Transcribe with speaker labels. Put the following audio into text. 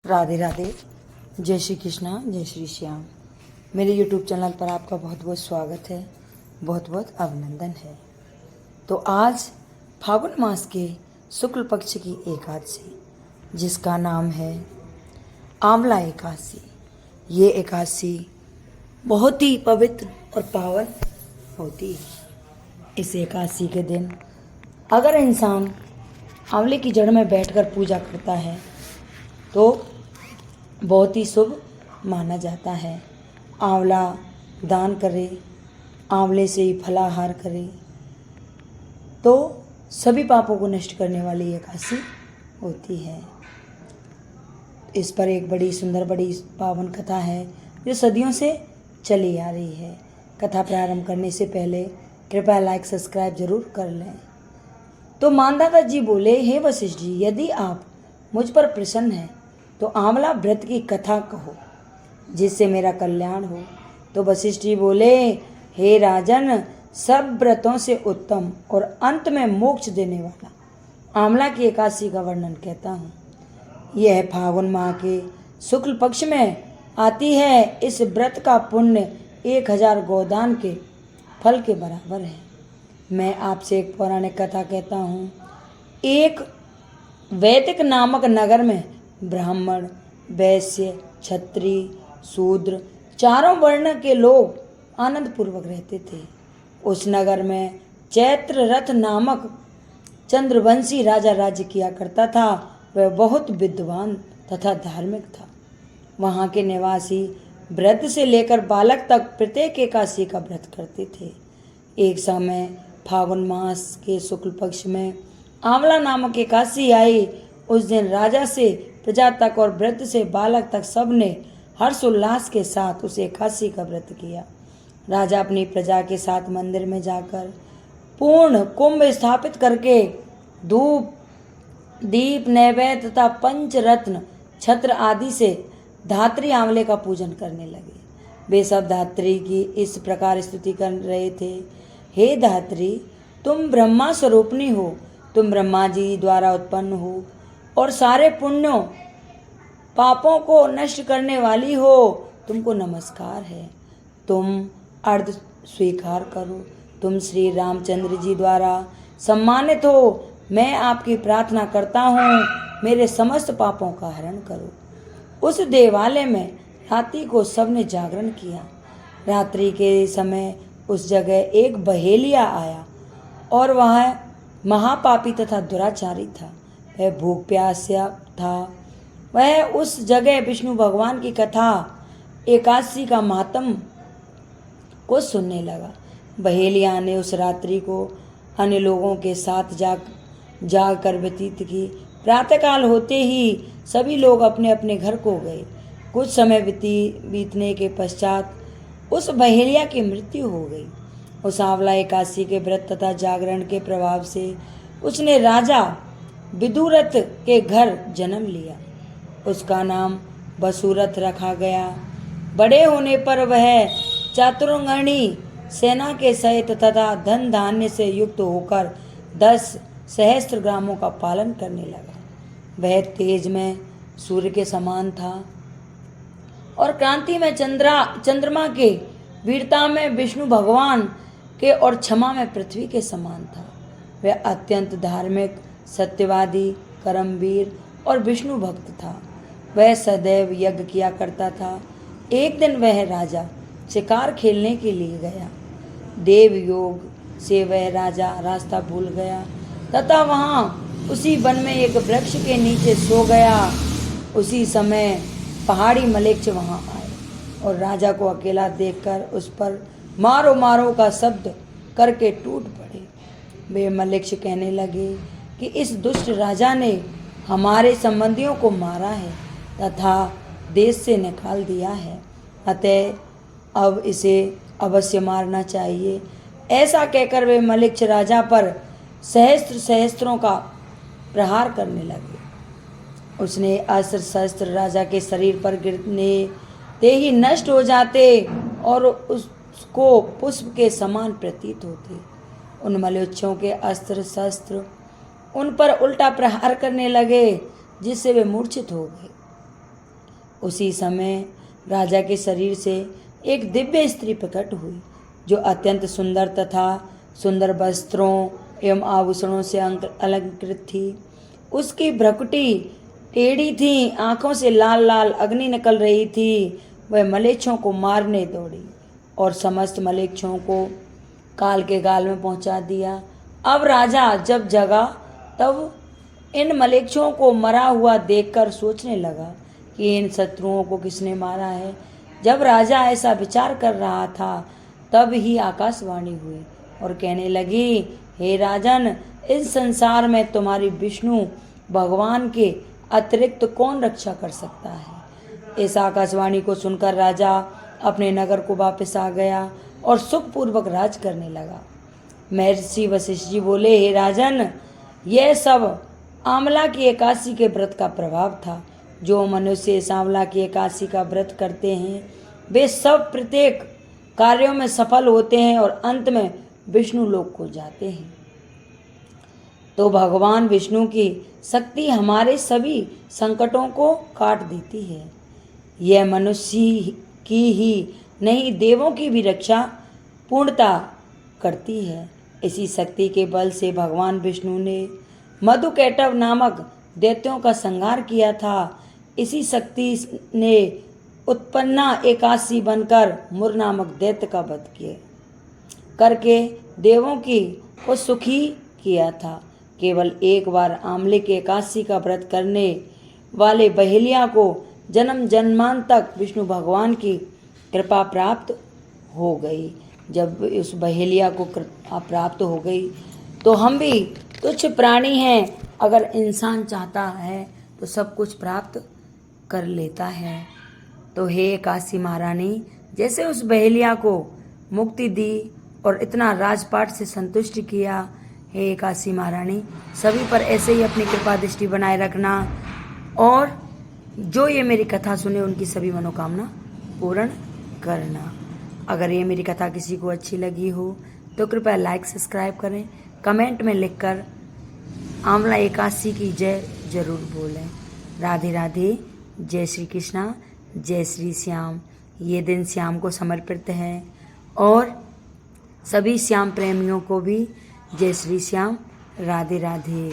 Speaker 1: राधे राधे। जय श्री कृष्णा, जय श्री श्याम। मेरे YouTube चैनल पर आपका बहुत बहुत स्वागत है, बहुत बहुत अभिनंदन है। तो आज फागुन मास के शुक्ल पक्ष की एकादशी, जिसका नाम है आंवला एकादशी। ये एकादशी बहुत ही पवित्र और पावन होती है। इस एकादशी के दिन अगर इंसान आंवले की जड़ में बैठकर पूजा करता है तो बहुत ही शुभ माना जाता है। आंवला दान करे, आंवले से ही फलाहार करे तो सभी पापों को नष्ट करने वाली एकादशी होती है। इस पर एक बड़ी सुंदर बड़ी पावन कथा है जो सदियों से चली आ रही है। कथा प्रारंभ करने से पहले कृपया लाइक सब्सक्राइब जरूर कर लें। तो मानदाता जी बोले, हे वशिष्ठ जी, यदि आप मुझ पर प्रसन्न हैं तो आंवला व्रत की कथा कहो जिससे मेरा कल्याण हो। तो वशिष्ठ जी बोले, हे राजन, सब व्रतों से उत्तम और अंत में मोक्ष देने वाला आंवला की एकादशी का वर्णन कहता हूँ। यह फागुन माह के शुक्ल पक्ष में आती है। इस व्रत का पुण्य 1000 गोदान के फल के बराबर है। मैं आपसे एक पौराणिक कथा कहता हूँ। एक वैदिक नामक नगर में ब्राह्मण, वैश्य, क्षत्रिय, शूद्र चारों वर्ण के लोग आनंद पूर्वक रहते थे। उस नगर में चैत्र रथ नामक चंद्रवंशी राजा राज्य किया करता था। वह बहुत विद्वान तथा धार्मिक था। वहाँ के निवासी वृद्ध से लेकर बालक तक प्रत्येक एकादशी का व्रत करते थे। एक समय फागुन मास के शुक्ल पक्ष में आंवला नामक एकादशी आई। उस दिन राजा से प्रजा तक और वृद्ध से बालक तक सब ने हर्षोल्लास के साथ उस एकादशी का व्रत किया। राजा अपनी प्रजा के साथ मंदिर में जाकर पूर्ण कुंभ स्थापित करके धूप, दीप, नैवेद्य तथा पंचरत्न, छत्र आदि से धात्री आंवले का पूजन करने लगे। वे सब धात्री की इस प्रकार स्तुति कर रहे थे, हे धात्री, तुम ब्रह्मा स्वरूपिणी हो, तुम ब्रह्मा जी द्वारा उत्पन्न हो और सारे पुण्यों पापों को नष्ट करने वाली हो। तुमको नमस्कार है, तुम अर्ध स्वीकार करो। तुम श्री रामचंद्र जी द्वारा सम्मानित हो। मैं आपकी प्रार्थना करता हूँ, मेरे समस्त पापों का हरण करो। उस देवालय में रात्रि को सबने जागरण किया। रात्रि के समय उस जगह एक बहेलिया आया और वह महापापी तथा दुराचारी था। वह भूख प्यासा था। वह उस जगह विष्णु भगवान की कथा एकादशी का मातम को सुनने लगा। बहेलिया ने उस रात्रि को अन्य लोगों के साथ जाग कर व्यतीत की। प्रातःकाल होते ही सभी लोग अपने अपने घर को गए। कुछ समय बीतने के पश्चात उस बहेलिया की मृत्यु हो गई। उस आंवला एकादशी के व्रत तथा जागरण के प्रभाव से उसने राजा विदुरथ के घर जन्म लिया। उसका नाम वसुरथ रखा गया। बड़े होने पर वह चातुर्वर्णी सेना के सहित तथा धन धान्य से युक्त होकर 10 सहस्त्र ग्रामों का पालन करने लगा। वह तेज में सूर्य के समान था और क्रांति में चंद्रमा के, वीरता में विष्णु भगवान के और क्षमा में पृथ्वी के समान था। वह अत्यंत धार्मिक, सत्यवादी, कर्मवीर और विष्णु भक्त था। वह सदैव यज्ञ किया करता था। एक दिन वह राजा शिकार खेलने के लिए गया। देव योग से वह राजा रास्ता भूल गया तथा वहाँ उसी वन में एक वृक्ष के नीचे सो गया। उसी समय पहाड़ी मलेच्छ वहाँ आए और राजा को अकेला देखकर उस पर मारो मारो का शब्द करके टूट पड़े। वे मलेच्छ कहने लगे कि इस दुष्ट राजा ने हमारे संबंधियों को मारा है तथा देश से निकाल दिया है, अतः अब इसे अवश्य मारना चाहिए। ऐसा कहकर वे मलेच्छ राजा पर सहस्त्रों का प्रहार करने लगे। उसने अस्त्र शस्त्र राजा के शरीर पर गिरने ते ही नष्ट हो जाते और उसको पुष्प के समान प्रतीत होते। उन मलेच्छों के अस्त्र शस्त्र उन पर उल्टा प्रहार करने लगे जिससे वे मूर्छित हो गए। उसी समय राजा के शरीर से एक दिव्य स्त्री प्रकट हुई, जो अत्यंत सुंदर तथा सुंदर वस्त्रों एवं आभूषणों से अलंकृत थी। उसकी भ्रुकुटी टेढ़ी थी, आंखों से लाल लाल अग्नि निकल रही थी। वह मलेच्छों को मारने दौड़ी और समस्त मलेच्छों को काल के गाल में पहुंचा दिया। अब राजा जब जगा तब इन मलेच्छों को मरा हुआ देखकर सोचने लगा कि इन शत्रुओं को किसने मारा है। जब राजा ऐसा विचार कर रहा था तब ही आकाशवाणी हुई और कहने लगी, हे राजन, इस संसार में तुम्हारी विष्णु भगवान के अतिरिक्त कौन रक्षा कर सकता है। इस आकाशवाणी को सुनकर राजा अपने नगर को वापस आ गया और सुखपूर्वक राज करने लगा। महर्षि वशिष्ठ जी बोले, हे राजन, यह सब आंवला की एकादशी के व्रत का प्रभाव था। जो मनुष्य इस आंवला की एकादशी का व्रत करते हैं वे सब प्रत्येक कार्यों में सफल होते हैं और अंत में विष्णु लोक को जाते हैं। तो भगवान विष्णु की शक्ति हमारे सभी संकटों को काट देती है। यह मनुष्य की ही नहीं, देवों की भी रक्षा पूर्णता करती है। इसी शक्ति के बल से भगवान विष्णु ने मधुकैटभ नामक दैत्यों का संहार किया था। इसी शक्ति ने उत्पन्ना एकादशी बनकर मुर नामक दैत्य का वध किया करके देवों की को सुखी किया था। केवल एक बार आंवले की एकादशी का व्रत करने वाले बहेलिया को जन्म जन्मांत तक विष्णु भगवान की कृपा प्राप्त हो गई। जब उस बहेलिया को कृपा प्राप्त हो गई तो हम भी तुच्छ प्राणी हैं। अगर इंसान चाहता है तो सब कुछ प्राप्त कर लेता है। तो हे एकादशी महारानी, जैसे उस बहेलिया को मुक्ति दी और इतना राजपाट से संतुष्ट किया, हे एकादशी महारानी, सभी पर ऐसे ही अपनी कृपा दृष्टि बनाए रखना और जो ये मेरी कथा सुने उनकी सभी मनोकामना पूर्ण करना। अगर ये मेरी कथा किसी को अच्छी लगी हो तो कृपया लाइक सब्सक्राइब करें, कमेंट में लिखकर आंवला एकादशी की जय जरूर बोलें। राधे राधे, जय श्री कृष्णा, जय श्री श्याम। ये दिन श्याम को समर्पित है और सभी श्याम प्रेमियों को भी जय श्री श्याम, राधे राधे।